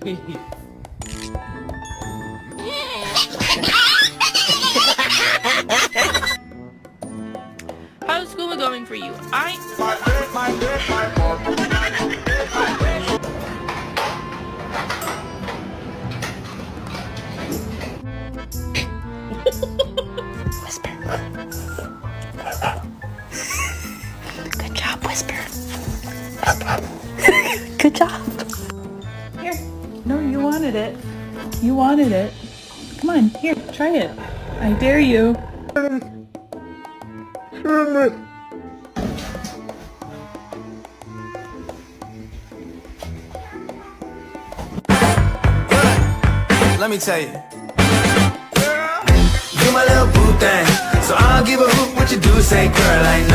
How's school going for you? Whisper. Good job, Whisper. Good job. Here. No, you wanted it. You wanted it. Come on, here, try it. I dare you. Let me tell you, you my little boo thing, so I'll give a hoot what you do. Say, girl, I know.